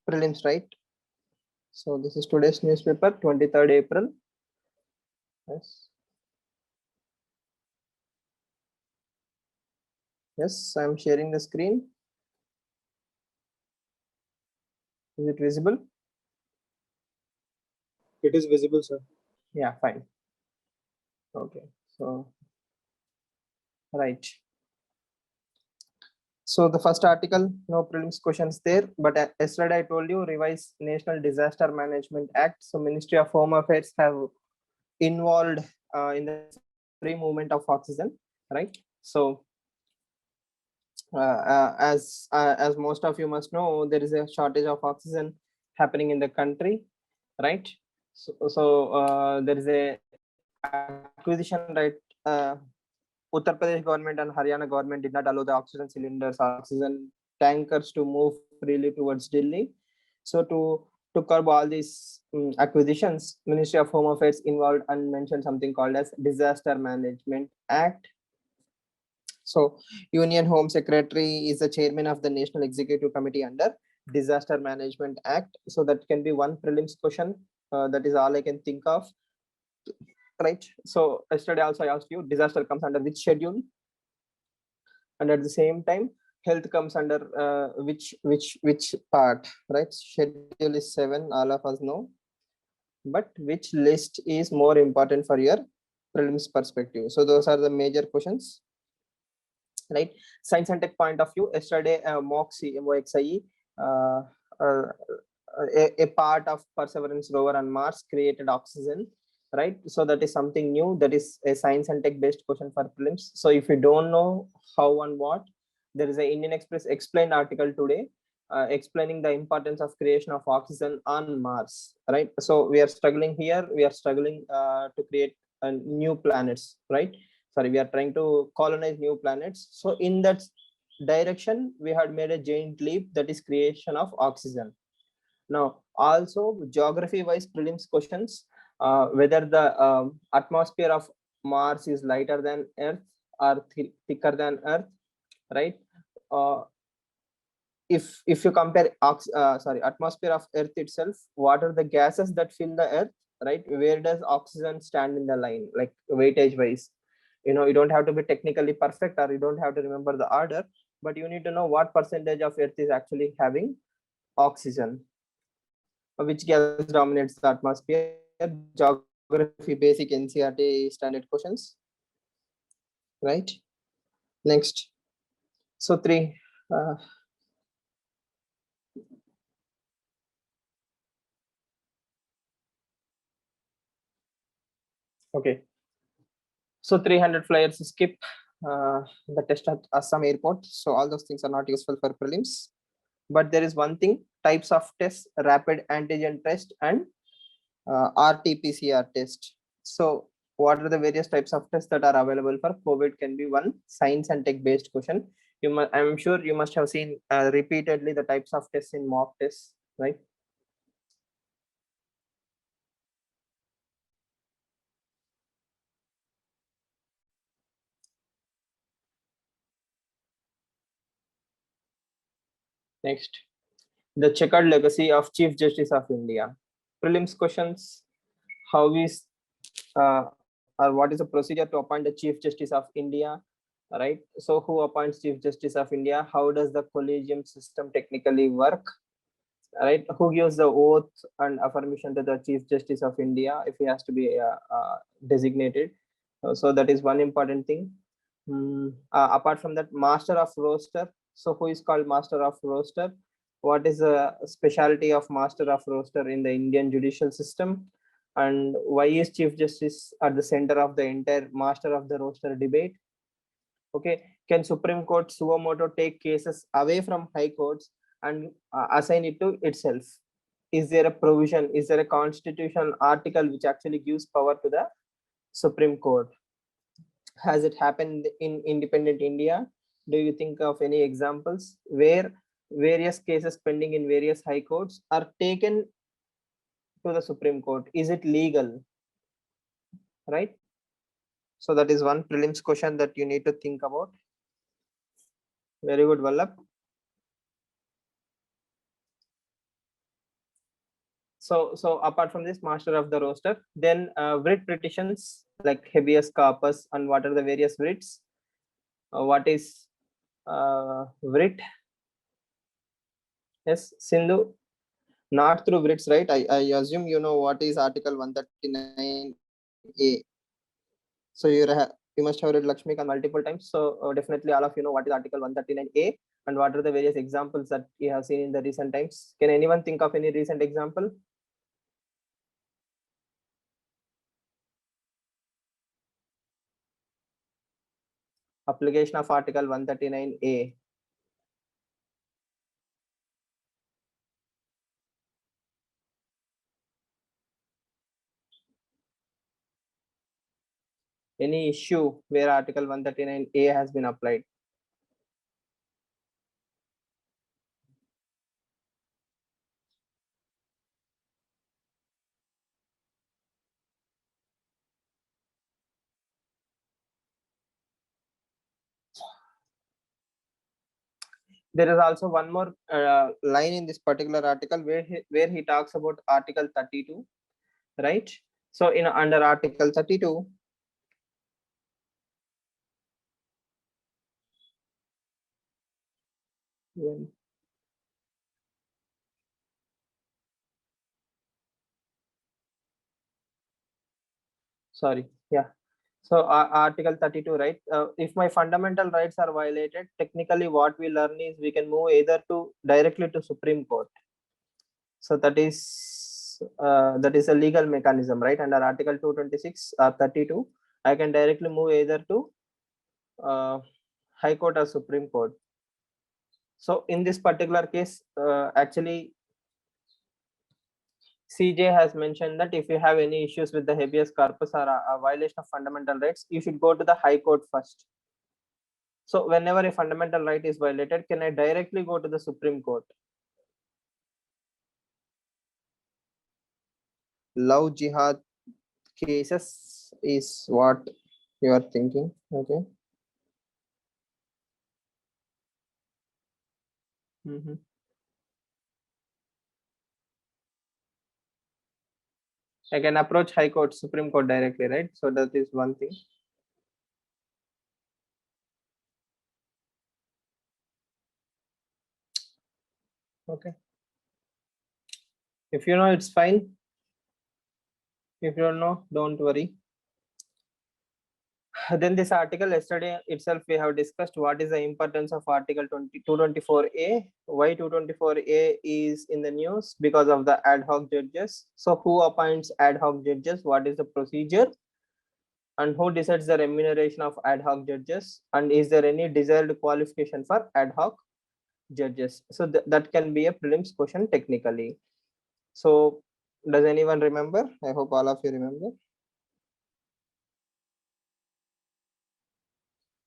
prelims, right? So this is today's newspaper, 23rd April. Yes. Yes, I'm sharing the screen. Is it visible? It is visible, sir. Yeah, fine. Okay, so right. So the first article, no prelims questions there, but yesterday I told you revised National Disaster Management Act. So Ministry of Home Affairs have involved in the free movement of oxygen, right? So as most of you must know, there is a shortage of oxygen happening in the country, right? So there is a acquisition, right? Uttar Pradesh government and Haryana government did not allow the oxygen cylinders, oxygen tankers to move freely towards Delhi. So to curb all these acquisitions, Ministry of Home Affairs involved and mentioned something called as Disaster Management Act. So Union Home Secretary is the chairman of the National Executive Committee under Disaster Management Act. So that can be one prelims question. That is all I can think of. Right. So yesterday also I asked you, disaster comes under which schedule? And at the same time, health comes under which part, right? Schedule is 7, all of us know. But which list is more important for your prelims perspective? So those are the major questions. Right, science and tech point of view, yesterday MOXIE, a part of Perseverance rover on Mars created oxygen, right? So that is something new, that is a science and tech based question for prelims. So if you don't know how and what, there is a Indian Express explained article today explaining the importance of creation of oxygen on Mars, right? So we are struggling here, we are struggling to create new planets, right? Sorry, we are trying to colonize new planets. So in that direction, we had made a giant leap, that is creation of oxygen. Now, also geography wise prelims questions, whether the atmosphere of Mars is lighter than Earth or thicker than Earth, right? If you compare atmosphere of Earth itself, what are the gases that fill the Earth, right? Where does oxygen stand in the line, like weightage wise? You don't have to be technically perfect, or you don't have to remember the order, but you need to know what percentage of Earth is actually having oxygen, which gas dominates the atmosphere. Geography basic NCERT standard questions, right? Next. So 3 okay, so 300 flyers skip the test at Assam airport. So all those things are not useful for prelims. But there is one thing, types of tests, rapid antigen test and RT-PCR test. So what are the various types of tests that are available for COVID can be one science and tech based question. I'm sure you must have seen repeatedly the types of tests in mock tests, right? Next, the checkered legacy of Chief Justice of India. Prelims questions, how is or what is the procedure to appoint the Chief Justice of India, right? So who appoints Chief Justice of India? How does the collegium system technically work, right? Who gives the oath and affirmation to the Chief Justice of India if he has to be designated? So that is one important thing. Apart from that, Master of Roaster. So who is called Master of Roaster? What is the specialty of Master of Roaster in the Indian judicial system? And why is Chief Justice at the center of the entire Master of the Roaster debate? Okay, can Supreme Court suo moto take cases away from high courts and assign it to itself? Is there a provision, is there a constitutional article which actually gives power to the Supreme Court? Has it happened in independent India? Do you think of any examples where various cases pending in various high courts are taken to the Supreme Court? Is it legal? Right? So that is one prelims question that you need to think about. Very good, Vallabh. So apart from this, master of the roster, then writ petitions like habeas corpus, and what are the various writs? What is writ? Yes, Sindhu. Not through writs, right? I assume you know what is article 139A. So you must have read Lakshmikant multiple times, so definitely all of you know what is article 139A and what are the various examples that you have seen in the recent times. Can anyone think of any recent example? Application of article 139A. Any issue where article 139A has been applied? There is also one more line in this particular article where he talks about article 32, right? So in under article 32, sorry, yeah. So article 32, right? If my fundamental rights are violated, technically what we learn is we can move either to directly to Supreme Court. So that is a legal mechanism, right? Under article 226 or 32, I can directly move either to High Court or Supreme Court. So in this particular case, actually CJ has mentioned that if you have any issues with the habeas corpus or a violation of fundamental rights, you should go to the High Court first. So whenever a fundamental right is violated, can I directly go to the Supreme Court? Love jihad cases is what you are thinking, okay? I can approach High Court, Supreme Court directly, right? So that is one thing. Okay. If you know, it's fine. If you don't know, don't worry. Then this article, yesterday itself we have discussed what is the importance of article 224A. Why 224A is in the news? Because of the ad hoc judges. So who appoints ad hoc judges? What is the procedure? And who decides the remuneration of ad hoc judges? And is there any desired qualification for ad hoc judges? So that can be a prelims question technically. So does anyone remember? I hope all of you remember.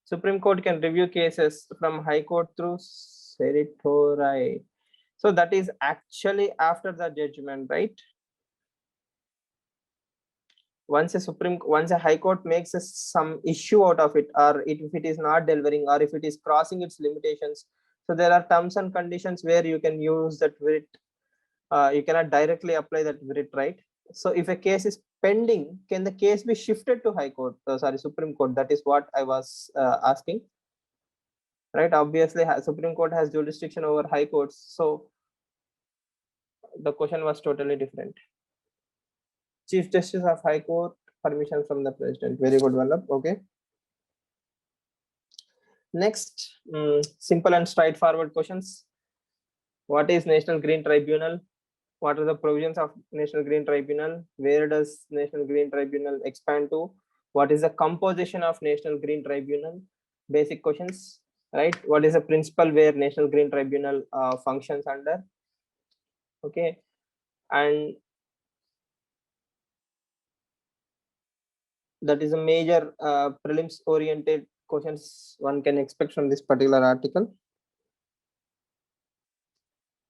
Supreme Court can review cases from High Court through certiorari. So that is actually after the judgment, right? Once a High Court makes some issue out of it, or if it is not delivering, or if it is crossing its limitations, so there are terms and conditions where you can use that writ. You cannot directly apply that writ, right? So if a case is pending, can the case be shifted to High Court? Supreme Court. That is what I was asking. Right? Obviously, Supreme Court has jurisdiction over High Courts. So the question was totally different. Chief Justice of High Court, permission from the President. Very good, Vallabh. Okay. Next, simple and straightforward questions. What is National Green Tribunal? What are the provisions of National Green Tribunal? Where does National Green Tribunal expand to? What is the composition of National Green Tribunal? Basic questions, right? What is the principle where National Green Tribunal functions under? Okay, and that is a major prelims oriented questions one can expect from this particular article.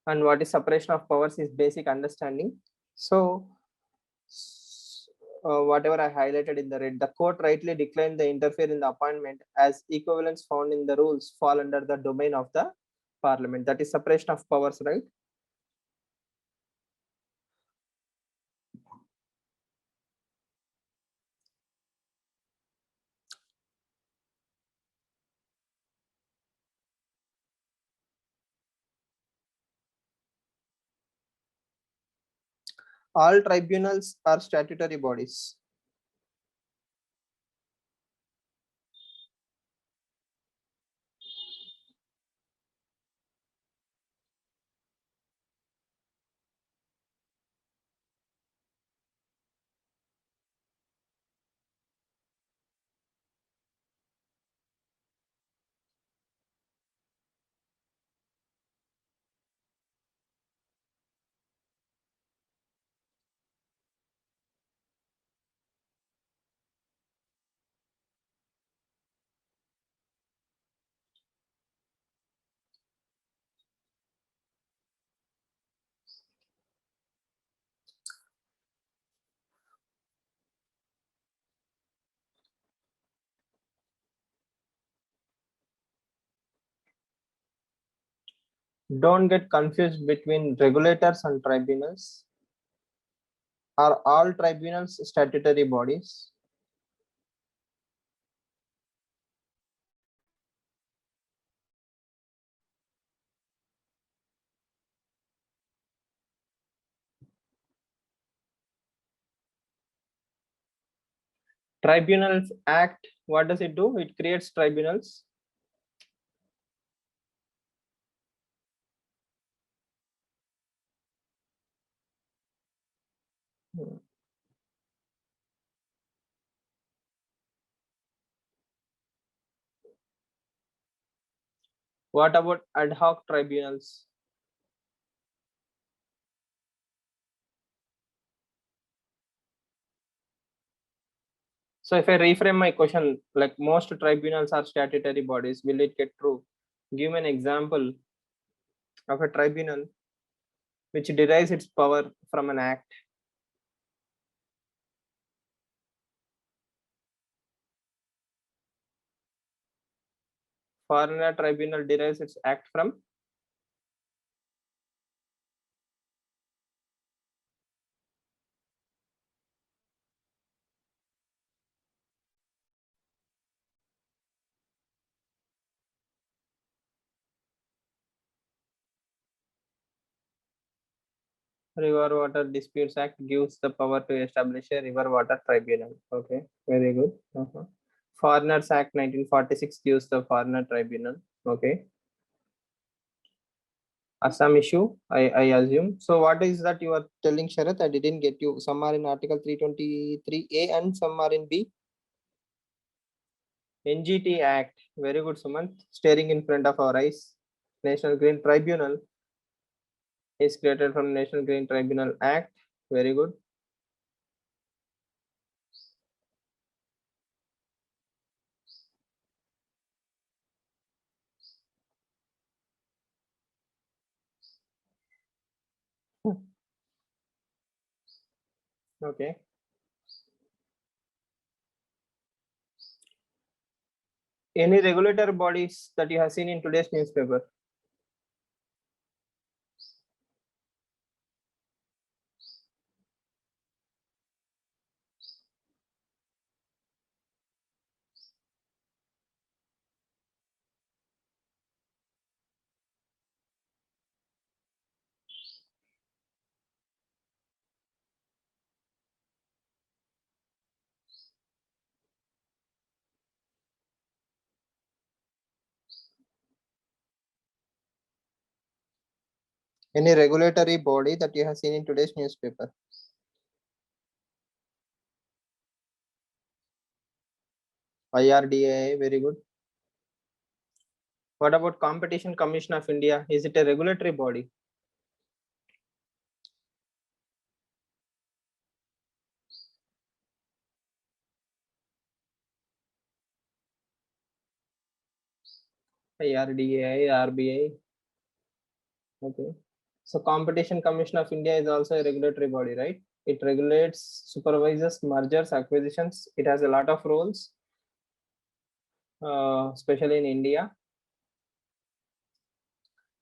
And what is separation of powers is basic understanding. So whatever I highlighted in the red, the court rightly declined the interfere in the appointment as equivalence found in the rules fall under the domain of the parliament. That is separation of powers, right? All tribunals are statutory bodies. Don't get confused between regulators and tribunals. Are all tribunals statutory bodies? Tribunals Act, what does it do? It creates tribunals. What about ad hoc tribunals? So if I reframe my question, like most tribunals are statutory bodies, will it get true? Give me an example of a tribunal which derives its power from an act. Foreigner tribunal derives its act from. River Water Disputes Act gives the power to establish a river water tribunal. Okay, very good. Foreigners Act 1946 gives the foreigner tribunal. Okay. Assam issue, I assume. So what is that you are telling, Sharath? I didn't get you. Some are in Article 323A and some are in B. NGT Act. Very good, Sumant. Staring in front of our eyes. National Green Tribunal is created from National Green Tribunal Act. Very good. Okay. Any regulator bodies that you have seen in today's newspaper? Any regulatory body that you have seen in today's newspaper? IRDA, very good. What about Competition Commission of India? Is it a regulatory body? IRDA, RBI. Okay. So Competition Commission of India is also a regulatory body, right? It regulates, supervises mergers, acquisitions. It has a lot of roles, especially in India.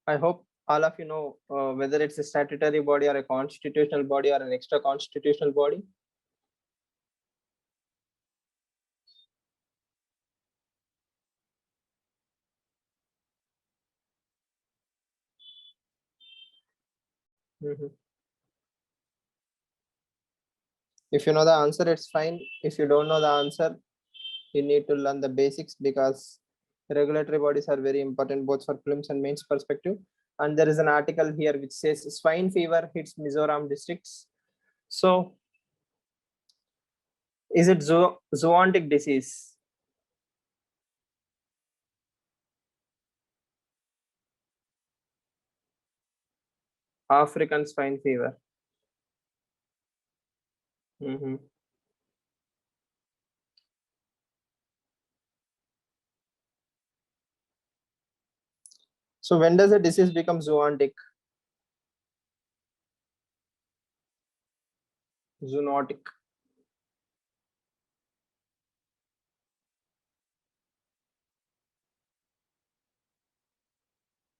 I hope all of you know whether it's a statutory body or a constitutional body or an extra constitutional body. Mhm. If you know the answer, it's fine. If you don't know the answer, you need to learn the basics, because regulatory bodies are very important both for prelims and mains perspective. And there is an article here which says swine fever hits Mizoram districts. So is it zoonotic disease? African swine fever. Mhm. So when does a disease become zoonotic? Zoonotic.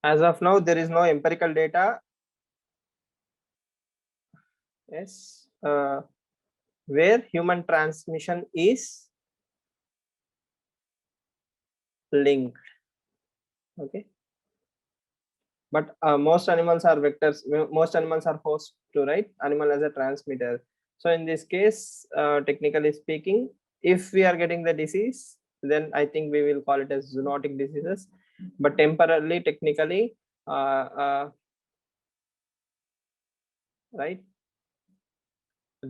As of now, there is no empirical data. Yes. Where human transmission is linked. Okay. But most animals are vectors. Most animals are host to, right? Animal as a transmitter. So in this case, technically speaking, if we are getting the disease, then I think we will call it as zoonotic diseases. But temporarily, technically, right?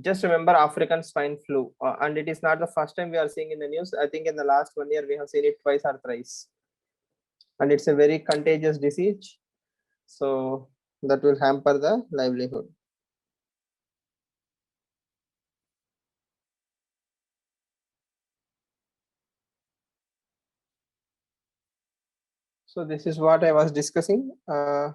Just remember African swine flu, and it is not the first time we are seeing in the news. I think in the last 1 year we have seen it twice or thrice, and it's a very contagious disease. So that will hamper the livelihood. So this is what I was discussing. I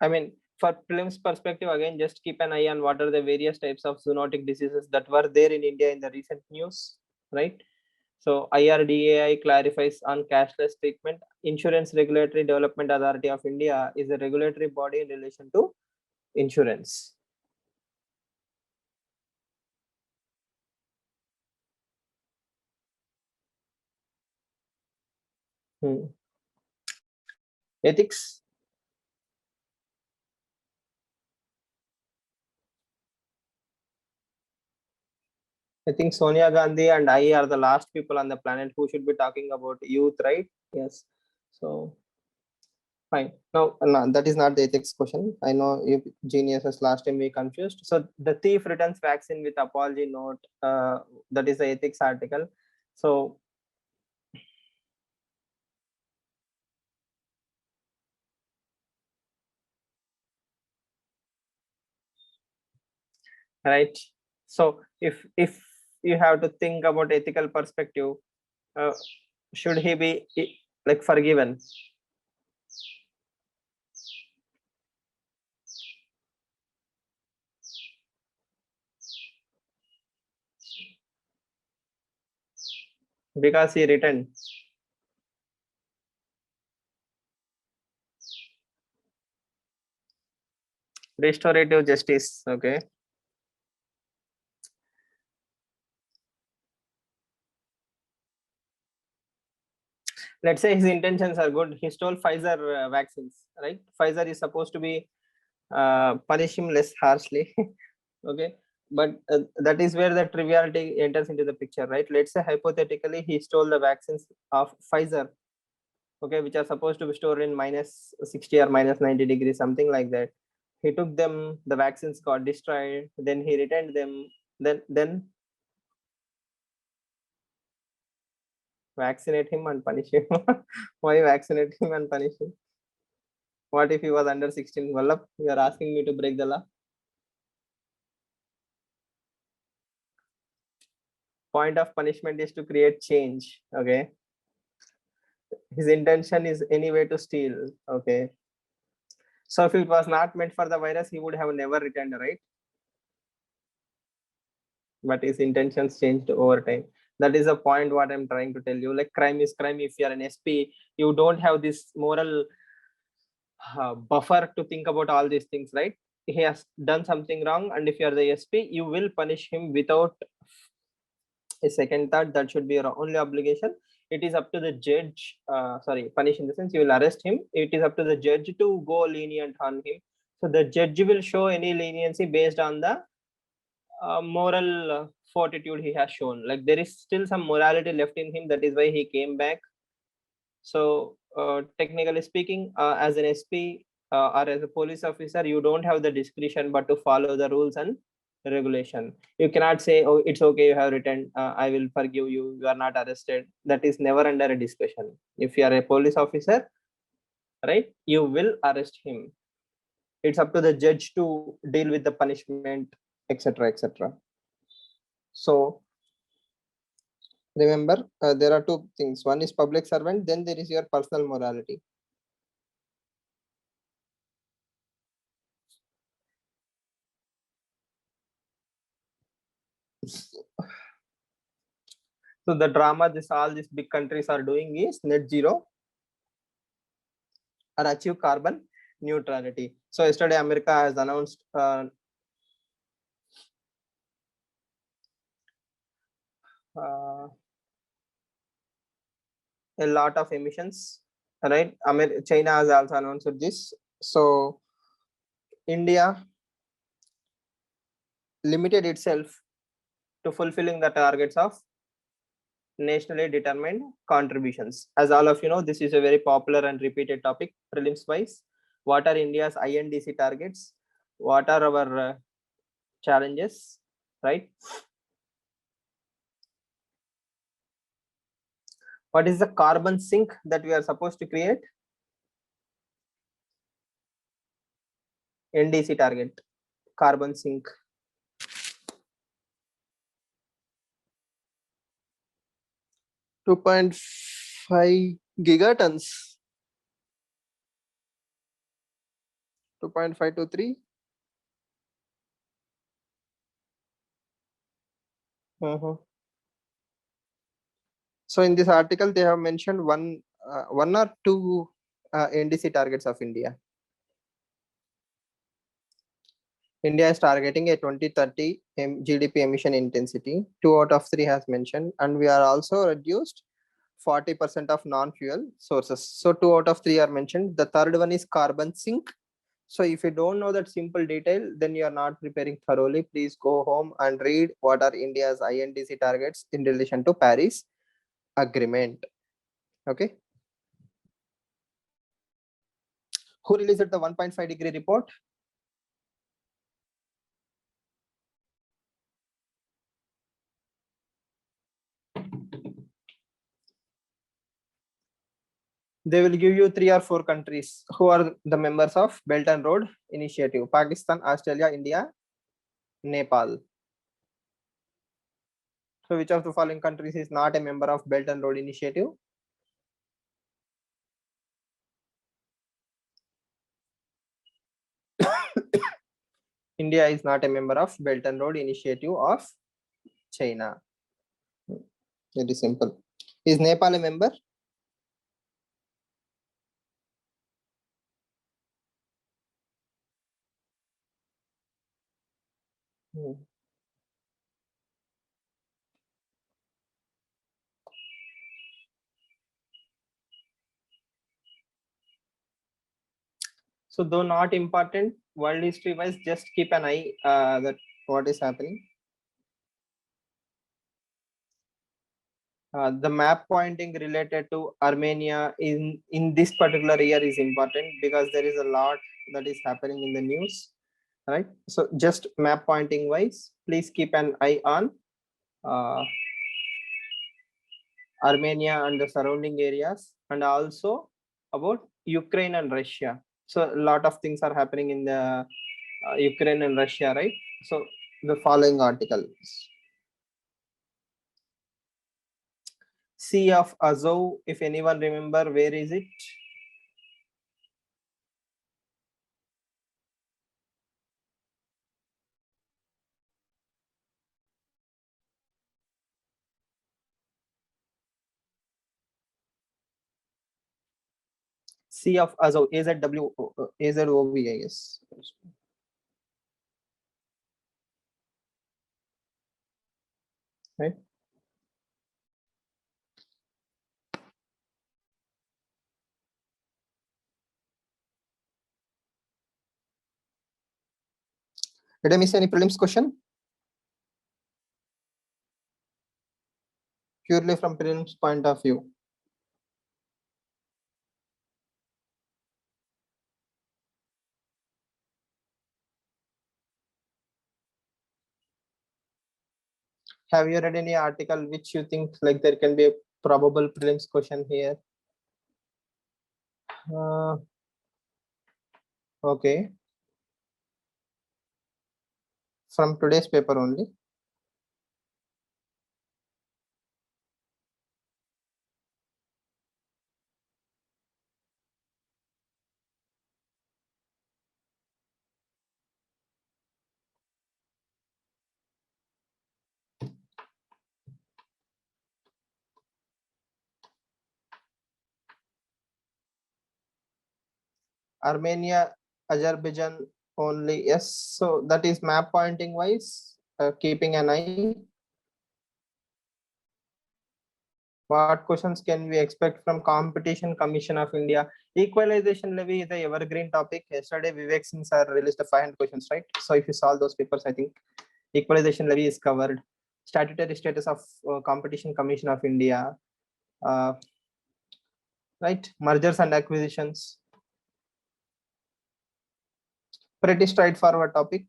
mean, for prelims perspective, again, just keep an eye on what are the various types of zoonotic diseases that were there in India in the recent news, right? So IRDAI clarifies on cashless treatment. Insurance Regulatory Development Authority of India is a regulatory body in relation to insurance. Ethics. I think Sonia Gandhi and I are the last people on the planet who should be talking about youth, right? Yes. So fine. No, no, that is not the ethics question. I know you geniuses last time we confused. So the thief returns vaccine with apology note. That is the ethics article. So right. So if you have to think about ethical perspective, uh, should he be like forgiven? Because he returned. Restorative justice. Okay. Let's say his intentions are good. He stole Pfizer vaccines, right? Pfizer is supposed to be punish him less harshly. Okay, but that is where the triviality enters into the picture, right? Let's say hypothetically he stole the vaccines of Pfizer, okay, which are supposed to be stored in minus 60 or minus 90 degrees, something like that. He took them, the vaccines got destroyed, then he returned them, then vaccinate him and punish him. Why vaccinate him and punish him? What if he was under 16? Vallabh, you are asking me to break the law. Point of punishment is to create change. Okay. His intention is anyway to steal. Okay. So if it was not meant for the virus, he would have never returned, right? But his intentions changed over time. That is the point what I'm trying to tell you. Like crime is crime. If you're an SP, you don't have this moral buffer to think about all these things, right? He has done something wrong, and if you're the SP, you will punish him without a second thought. That should be your only obligation. It is up to the judge, sorry, punish in the sense you will arrest him. It is up to the judge to go lenient on him. So the judge will show any leniency based on the moral fortitude he has shown. Like there is still some morality left in him. That is why he came back. So technically speaking, as an SP or as a police officer, you don't have the discretion but to follow the rules and regulation. You cannot say, oh, it's okay, you have returned, I will forgive you, you are not arrested. That is never under a discussion. If you are a police officer, right, you will arrest him. It's up to the judge to deal with the punishment, etc., etc. So remember, there are two things. One is public servant, then there is your personal morality. So the drama this all these big countries are doing is net zero or achieve carbon neutrality. So yesterday America has announced a lot of emissions, right? China has also announced this. So India limited itself to fulfilling the targets of nationally determined contributions. As all of you know, this is a very popular and repeated topic prelims wise. What are India's INDC targets? What are our challenges, right? What is the carbon sink that we are supposed to create? NDC target, carbon sink. $2.5 gigatons. 2.523. So in this article, they have mentioned one or two NDC targets of India. India is targeting a 2030 GDP emission intensity. 2 out of 3 has mentioned, and we are also reduced 40% of non-fuel sources. So 2 out of 3 are mentioned. The third one is carbon sink. So if you don't know that simple detail, then you are not preparing thoroughly. Please go home and read what are India's INDC targets in relation to Paris Agreement. Okay. Who released the 1.5 degree report? They will give you 3 or 4 countries who are the members of Belt and Road Initiative: Pakistan, Australia, India, Nepal. So which of the following countries is not a member of Belt and Road Initiative? India is not a member of Belt and Road Initiative of China. Very simple. Is Nepal a member? So though not important, world history wise, just keep an eye that what is happening. The map pointing related to Armenia in this particular year is important because there is a lot that is happening in the news, right? So just map pointing wise, please keep an eye on Armenia and the surrounding areas, and also about Ukraine and Russia. So a lot of things are happening in the Ukraine and Russia, right? So the following articles. Sea of Azov, if anyone remember, where is it? Sea of Azov, AZOV, right? Did I miss any prelims question? purely from prelims point of view. Have you read any article which you think like there can be a probable prelims question here? Okay. From today's paper only. Armenia, Azerbaijan only. Yes. So that is map pointing wise, keeping an eye. What questions can we expect from Competition Commission of India? Equalization levy is the evergreen topic. Yesterday, Vivek Singh sir released the 500 questions, right? So if you solve those papers, I think equalization levy is covered. Statutory status of Competition Commission of India, right? Mergers and acquisitions. Pretty straightforward topic.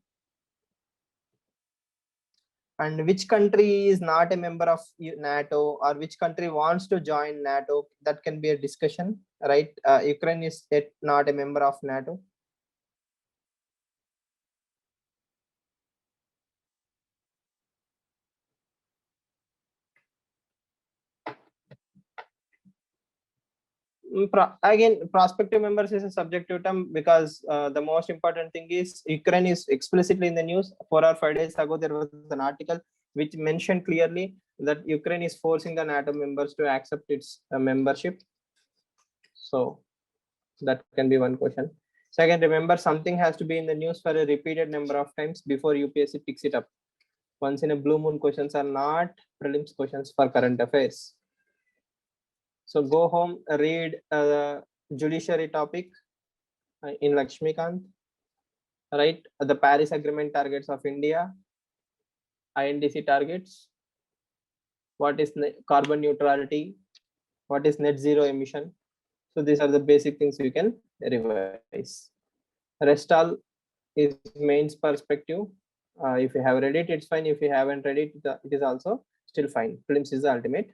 And which country is not a member of NATO, or which country wants to join NATO? That can be a discussion, right? Ukraine is yet not a member of NATO. Again, prospective members is a subjective term, because the most important thing is Ukraine is explicitly in the news. 4 or 5 days ago, there was an article which mentioned clearly that Ukraine is forcing the NATO members to accept its membership. So that can be one question. Second, remember, something has to be in the news for a repeated number of times before UPSC picks it up. Once in a blue moon questions are not prelims questions for current affairs. So go home, read judiciary topic in Lakshmikant, right? The Paris Agreement targets of India, INDC targets, what is carbon neutrality, what is net zero emission. So these are the basic things you can revise. Rest all is mains perspective. If you have read it, it's fine. If you haven't read it, it is also still fine. Prelims is the ultimate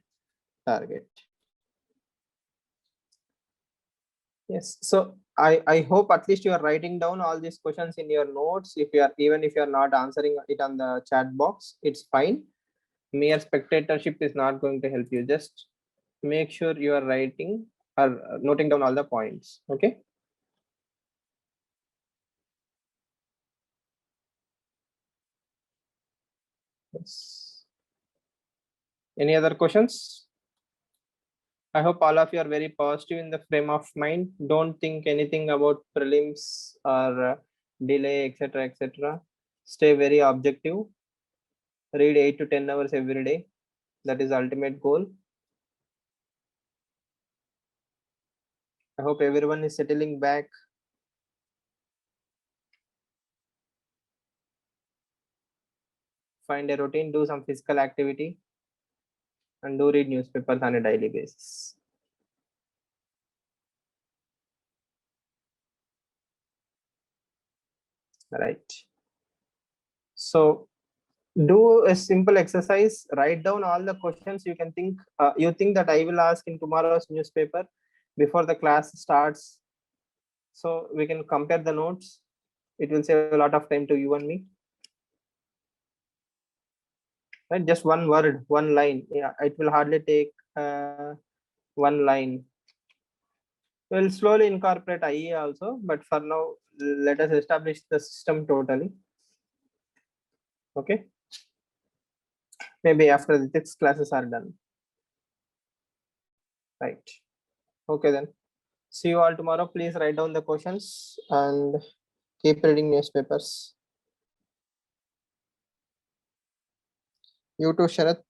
target. Yes, so I hope at least you are writing down all these questions in your notes. If you are, even if you are not answering it on the chat box, it's fine. Mere spectatorship is not going to help you. Just make sure you are writing or noting down all the points. Okay. Yes. Any other questions? I hope all of you are very positive in the frame of mind. Don't think anything about prelims or delay, etc., etc. Stay very objective. Read 8 to 10 hours every day. That is the ultimate goal. I hope everyone is settling back. Find a routine, do some physical activity, and do read newspapers on a daily basis. Right. So do a simple exercise. Write down all the questions you can think. You think that I will ask in tomorrow's newspaper before the class starts. So we can compare the notes. It will save a lot of time to you and me. Right? Just one word, one line. Yeah, it will hardly take one line. We'll slowly incorporate IE also, but for now, let us establish the system totally. Okay. Maybe after the 6 classes are done. Right. Okay then. See you all tomorrow. Please write down the questions and keep reading newspapers. You too, Sharath.